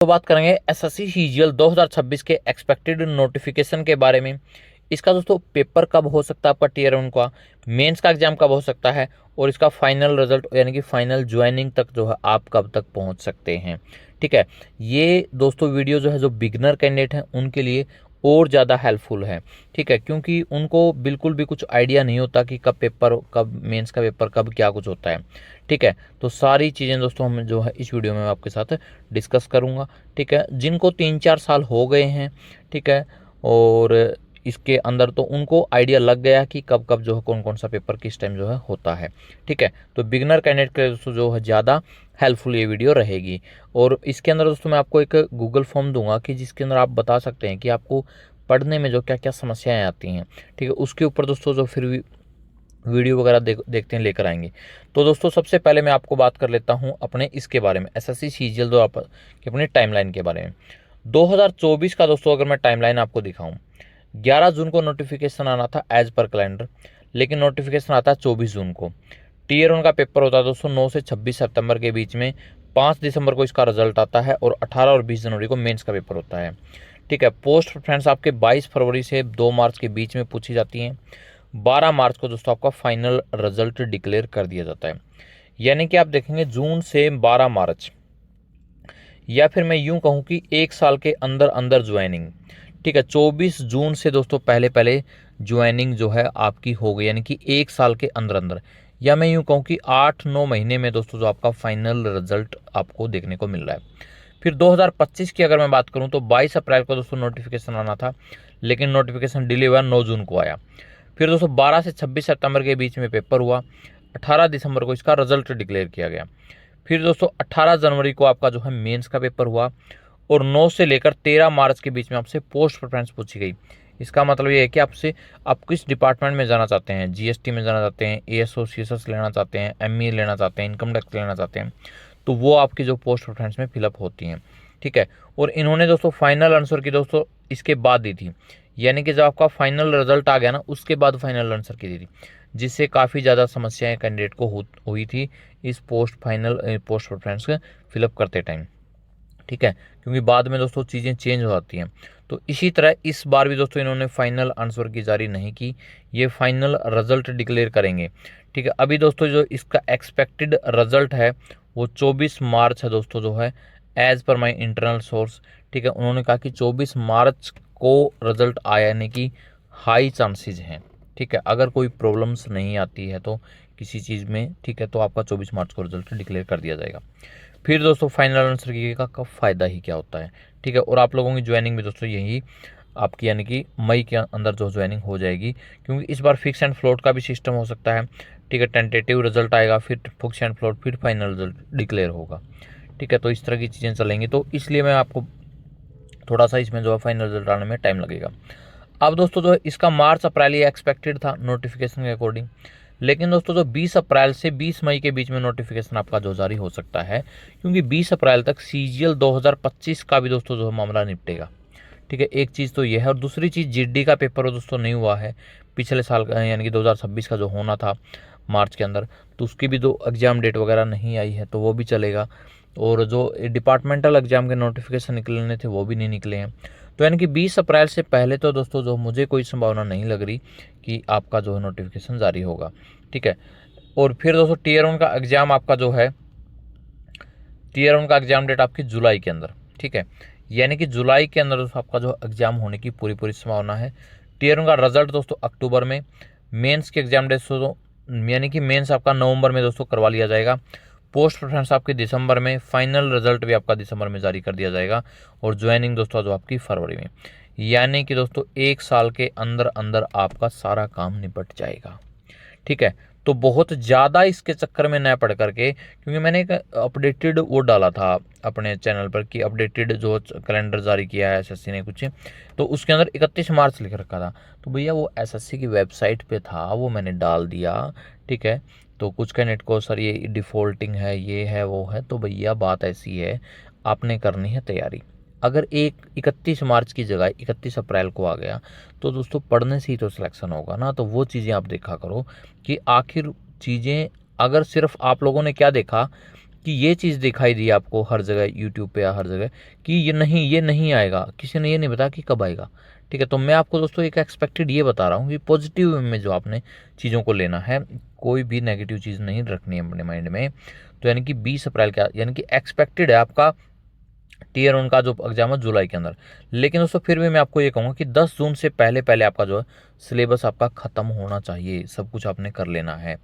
तो बात करेंगे एसएससी सीजीएल 2026 के एक्सपेक्टेड नोटिफिकेशन के बारे में। इसका दोस्तों पेपर कब हो सकता है आपका टीयर 1 का, मेंस का एग्जाम कब हो सकता है और इसका फाइनल रिजल्ट यानी कि फाइनल ज्वाइनिंग तक जो है आप कब तक पहुंच सकते हैं। ठीक है, ये दोस्तों वीडियो जो है जो बिगनर कैंडिडेट हैं उनके लिए और ज़्यादा हेल्पफुल है। ठीक है, क्योंकि उनको बिल्कुल भी कुछ आइडिया नहीं होता कि कब पेपर, कब मेंस का पेपर, कब क्या कुछ होता है। ठीक है, तो सारी चीज़ें दोस्तों हम जो है इस वीडियो में आपके साथ डिस्कस करूँगा। ठीक है, जिनको 3-4 साल हो गए हैं, ठीक है, और इसके अंदर तो उनको आइडिया लग गया कि कब कब जो है कौन कौन सा पेपर किस टाइम जो है होता है। ठीक है, तो बिगनर कैंडिडेट के लिए दोस्तों जो है ज़्यादा हेल्पफुल ये वीडियो रहेगी। और इसके अंदर दोस्तों मैं आपको एक गूगल फॉर्म दूंगा कि जिसके अंदर आप बता सकते हैं कि आपको पढ़ने में जो क्या क्या समस्याएं आती हैं। ठीक है, उसके ऊपर दोस्तों जो फिर वीडियो वगैरह देखते हैं लेकर आएंगे। तो दोस्तों सबसे पहले मैं आपको बात कर लेता हूं अपने इसके बारे में, एसएससी सीजीएल की अपनी टाइमलाइन के बारे में। 2024 का दोस्तों अगर मैं टाइमलाइन आपको दिखाऊं, 11 जून को नोटिफिकेशन आना था एज पर कैलेंडर, लेकिन नोटिफिकेशन आता है 24 जून को। टीयर 1 का पेपर होता है दोस्तों 9 से 26 सितंबर के बीच में। 5 दिसंबर को इसका रिजल्ट आता है और 18 और 20 जनवरी को मेंस का पेपर होता है। ठीक है, पोस्ट प्रेफरेंस आपके 22 फरवरी से 2 मार्च के बीच में पूछी जाती हैं। 12 मार्च को दोस्तों आपका फाइनल रिजल्ट डिक्लेयर कर दिया जाता है। यानी कि आप देखेंगे जून से 12 मार्च, या फिर मैं यूं कहूं कि 1 साल के अंदर अंदर ज्वाइनिंग। ठीक है, 24 जून से दोस्तों पहले पहले ज्वाइनिंग जो है आपकी हो गई, यानी कि 1 साल के अंदर अंदर, या मैं यूं कहूं कि 8-9 महीने में दोस्तों जो आपका फाइनल रिजल्ट आपको देखने को मिल रहा है। फिर 2025 की अगर मैं बात करूं तो 22 अप्रैल को दोस्तों नोटिफिकेशन आना था, लेकिन नोटिफिकेशन डिले हुआ, 9 जून को आया। फिर दोस्तों 12 से 26 सितंबर के बीच में पेपर हुआ। 18 दिसंबर को इसका रिजल्ट डिक्लेयर किया गया। फिर दोस्तों 18 जनवरी को आपका जो है मेंस का पेपर हुआ और 9 से लेकर 13 मार्च के बीच में आपसे पोस्ट प्रेफरेंस पूछी गई। इसका मतलब ये है कि आपसे आप किस डिपार्टमेंट में जाना चाहते हैं, जीएसटी में जाना चाहते हैं, एएसओ सीएसएस लेना चाहते हैं, एमई लेना चाहते हैं, इनकम टैक्स लेना चाहते हैं, तो वो आपकी जो पोस्ट प्रेफरेंस में फिलअप होती हैं। ठीक है, और इन्होंने दोस्तों फाइनल आंसर की दोस्तों इसके बाद दी थी, यानी कि जब आपका फाइनल रिजल्ट आ गया ना उसके बाद फाइनल आंसर की दी थी, जिससे काफ़ी ज़्यादा समस्याएं कैंडिडेट को हुई थी इस पोस्ट प्रेफरेंस फिलअप करते टाइम। ठीक है, क्योंकि बाद में दोस्तों चीज़ें चेंज हो जाती हैं। तो इसी तरह इस बार भी दोस्तों इन्होंने फाइनल आंसर की जारी नहीं की, ये फाइनल रिजल्ट डिक्लेयर करेंगे। ठीक है, अभी दोस्तों जो इसका एक्सपेक्टेड रिजल्ट है वो 24 मार्च है दोस्तों जो है, as per my internal source. ठीक है, उन्होंने कहा कि 24 मार्च को रिजल्ट आने की हाई चांसेज हैं। ठीक है, अगर कोई प्रॉब्लम्स नहीं आती है तो किसी चीज़ में, ठीक है, तो आपका 24 मार्च को रिजल्ट डिक्लेयर कर दिया जाएगा। फिर दोस्तों फाइनल आंसर की का फ़ायदा ही क्या होता है। ठीक है, और आप लोगों की ज्वाइनिंग भी दोस्तों यही आपकी यानी कि मई के अंदर जो ज्वाइनिंग हो जाएगी, क्योंकि इस बार फिक्स एंड फ्लोट का भी सिस्टम हो सकता है। ठीक है, टेंटेटिव रिजल्ट आएगा, फिर फिक्स एंड फ्लोट, फिर फाइनल रिजल्ट डिक्लेयर होगा। ठीक है, तो इस तरह की चीज़ें चलेंगी, तो इसलिए मैं आपको थोड़ा सा इसमें जो है फाइनल रिजल्ट आने में टाइम लगेगा। अब दोस्तों जो है इसका मार्च अप्रैल ये एक्सपेक्टेड था नोटिफिकेशन के अकॉर्डिंग, लेकिन दोस्तों जो 20 अप्रैल से 20 मई के बीच में नोटिफिकेशन आपका जो जारी हो सकता है, क्योंकि 20 अप्रैल तक सीजीएल 2025 का भी दोस्तों जो है मामला निपटेगा। ठीक है, एक चीज़ तो ये है, और दूसरी चीज़ जीडी का पेपर दोस्तों नहीं हुआ है पिछले साल का, यानी कि 2026 का जो होना था मार्च के अंदर, तो उसकी भी जो एग्ज़ाम डेट वगैरह नहीं आई है, तो वो भी चलेगा। और जो डिपार्टमेंटल एग्जाम के नोटिफिकेशन निकलने थे वो भी नहीं निकले हैं। तो यानी कि 20 अप्रैल से पहले तो दोस्तों जो मुझे कोई संभावना नहीं लग रही कि आपका जो है नोटिफिकेशन जारी होगा। ठीक है, और फिर दोस्तों टीयर 1 का एग्ज़ाम आपका जो है, टीयर 1 का एग्ज़ाम डेट आपकी जुलाई के अंदर। ठीक है, यानी कि जुलाई के अंदर दोस्तों आपका जो एग्ज़ाम होने की पूरी पूरी संभावना है। टीयर 1 का रिजल्ट दोस्तों अक्टूबर में, मेंस के एग्ज़ाम डेट दोस्तों यानी कि मेंस आपका नवंबर में दोस्तों करवा लिया जाएगा। पोस्ट प्रेफरेंस आपकी दिसंबर में, फाइनल रिजल्ट भी आपका दिसंबर में जारी कर दिया जाएगा, और ज्वाइनिंग दोस्तों जो आपकी फरवरी में। यानी कि दोस्तों 1 साल के अंदर अंदर आपका सारा काम निपट जाएगा। ठीक है, तो बहुत ज़्यादा इसके चक्कर में न पड़ करके, क्योंकि मैंने एक अपडेटेड वो डाला था अपने चैनल पर कि अपडेटेड जो कैलेंडर जारी किया है एसएससी ने कुछ, तो उसके अंदर 31 मार्च लिख रखा था, तो भैया वो एसएससी की वेबसाइट पे था, वो मैंने डाल दिया। ठीक है, तो कुछ कैंडिडेट को सर ये डिफ़ॉल्टिंग है, ये है, वो है, तो भैया बात ऐसी है, आपने करनी है तैयारी। अगर 31 मार्च की जगह 31 अप्रैल को आ गया, तो दोस्तों पढ़ने से ही तो सिलेक्शन होगा ना। तो वो चीज़ें आप देखा करो कि आखिर चीज़ें, अगर सिर्फ आप लोगों ने क्या देखा कि ये चीज़ दिखाई दी आपको हर जगह यूट्यूब पे या हर जगह कि ये नहीं आएगा, किसी ने ये नहीं बताया कि कब आएगा। ठीक है, तो मैं आपको दोस्तों एक एक्सपेक्टेड ये बता रहा हूँ कि पॉजिटिव वे में जो आपने चीज़ों को लेना है, कोई भी नेगेटिव चीज़ नहीं रखनी है अपने माइंड में। तो यानी कि 20 अप्रैल का यानी कि एक्सपेक्टेड है आपका टीयर वन का जो एग्जाम है जुलाई के अंदर। लेकिन दोस्तों फिर भी मैं आपको ये कहूँगा कि 10 जून से पहले पहले आपका जो है सिलेबस आपका ख़त्म होना चाहिए, सब कुछ आपने कर लेना है।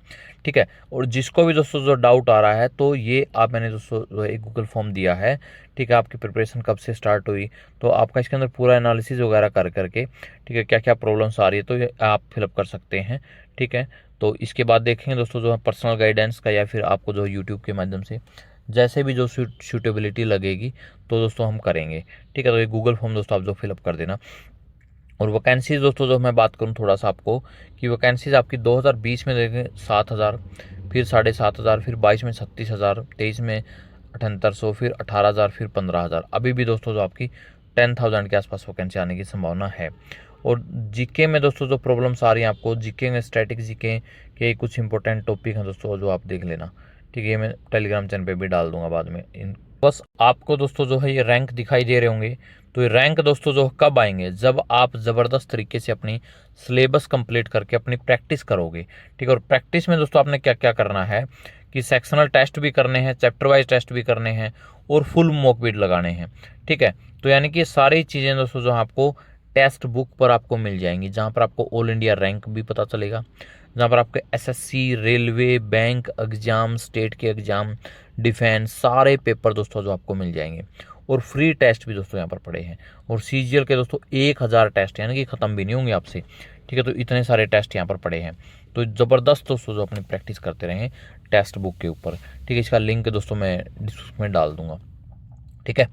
ठीक है, और जिसको भी दोस्तों जो डाउट आ रहा है तो ये आप मैंने दोस्तों जो एक गूगल फॉर्म दिया है। ठीक है, आपकी प्रिपरेशन कब से स्टार्ट हुई, तो आपका इसके अंदर पूरा एनालिसिस वगैरह कर करके, ठीक है, क्या क्या प्रॉब्लम्स आ रही है तो ये आप फिलअप कर सकते हैं। ठीक है, तो इसके बाद देखेंगे दोस्तों जो है पर्सनल गाइडेंस का, या फिर आपको जो यूट्यूब के माध्यम से जैसे भी जो सूटेबिलिटी लगेगी तो दोस्तों हम करेंगे। ठीक है, तो ये गूगल फॉर्म दोस्तों आप जो फिलअप कर देना। और वैकेंसीज दोस्तों जो मैं बात करूं थोड़ा सा आपको कि वैकेंसीज आपकी 2020 में देखें 7,000, फिर 7,500, फिर 22 में 36,000, 23 में 7,800, फिर 18,000, फिर 15,000। अभी भी दोस्तों जो आपकी 10,000 के आसपास वैकेंसी आने की संभावना है। और जीके में दोस्तों जो प्रॉब्लम्स आ रही हैं आपको, जीके में स्टैटिक जीके के कुछ इंपॉर्टेंट टॉपिक हैं दोस्तों जो आप देख लेना। ठीक है, ये मैं टेलीग्राम चैनल पे भी डाल दूंगा बाद में। इन बस आपको दोस्तों जो है ये रैंक दिखाई दे रहे होंगे, तो ये रैंक दोस्तों जो कब आएंगे, जब आप ज़बरदस्त तरीके से अपनी सिलेबस कंप्लीट करके अपनी प्रैक्टिस करोगे। ठीक है, और प्रैक्टिस में दोस्तों आपने क्या क्या करना है कि सेक्शनल टेस्ट भी करने हैं, चैप्टर वाइज टेस्ट भी करने हैं, और फुल मॉक बिट लगाने हैं। ठीक है, तो यानी कि सारी चीज़ें दोस्तों जो आपको टेस्ट बुक पर आपको मिल जाएंगी, जहाँ पर आपको ऑल इंडिया रैंक भी पता चलेगा, जहाँ पर आपके SSC, railway, bank exam, state के एग्जाम, डिफेंस, सारे पेपर दोस्तों जो आपको मिल जाएंगे। और फ्री टेस्ट भी दोस्तों यहाँ पर पड़े हैं। और सीजीएल के दोस्तों 1,000 टेस्ट यानी कि ख़त्म भी नहीं होंगे आपसे। ठीक है, तो इतने सारे टेस्ट यहाँ पर पड़े हैं। तो ज़बरदस्त दोस्तों जो अपनी प्रैक्टिस करते रहें टेस्ट बुक के ऊपर। ठीक है, इसका लिंक दोस्तों मैं डिस्क्रिप्शन में डाल दूंगा। ठीक है,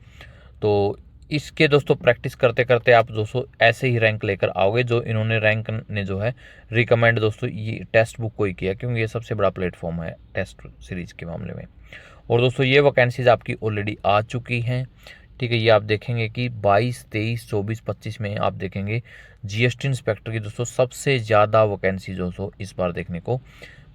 तो इसके दोस्तों प्रैक्टिस करते करते आप दोस्तों ऐसे ही रैंक लेकर आओगे, जो इन्होंने रैंक ने जो है रिकमेंड दोस्तों ये टेस्ट बुक को ही किया, क्योंकि ये सबसे बड़ा प्लेटफॉर्म है टेस्ट सीरीज़ के मामले में। और दोस्तों ये वैकेंसीज आपकी ऑलरेडी आ चुकी हैं। ठीक है, ये आप देखेंगे कि 22, 23, 24, 25 में आप देखेंगे जीएसटी इंस्पेक्टर की दोस्तों सबसे ज़्यादा वैकेंसी दोस्तों इस बार देखने को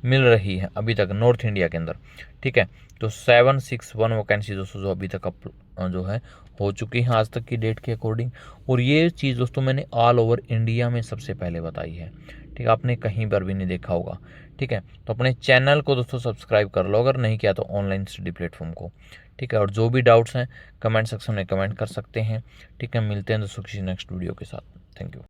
मिल रही है अभी तक नॉर्थ इंडिया के अंदर। ठीक है, तो 761 वैकेंसी दोस्तों जो अभी तक जो है हो चुकी हैं आज तक की डेट के अकॉर्डिंग। और ये चीज़ दोस्तों मैंने ऑल ओवर इंडिया में सबसे पहले बताई है। ठीक है, आपने कहीं पर भी नहीं देखा होगा। ठीक है, तो अपने चैनल को दोस्तों सब्सक्राइब कर लो, अगर नहीं किया तो ऑनलाइन स्टडी प्लेटफॉर्म को। ठीक है, और जो भी डाउट्स हैं कमेंट सेक्शन में कमेंट कर सकते हैं। ठीक है, मिलते हैं दोस्तों किसी नेक्स्ट वीडियो के साथ। Thank you.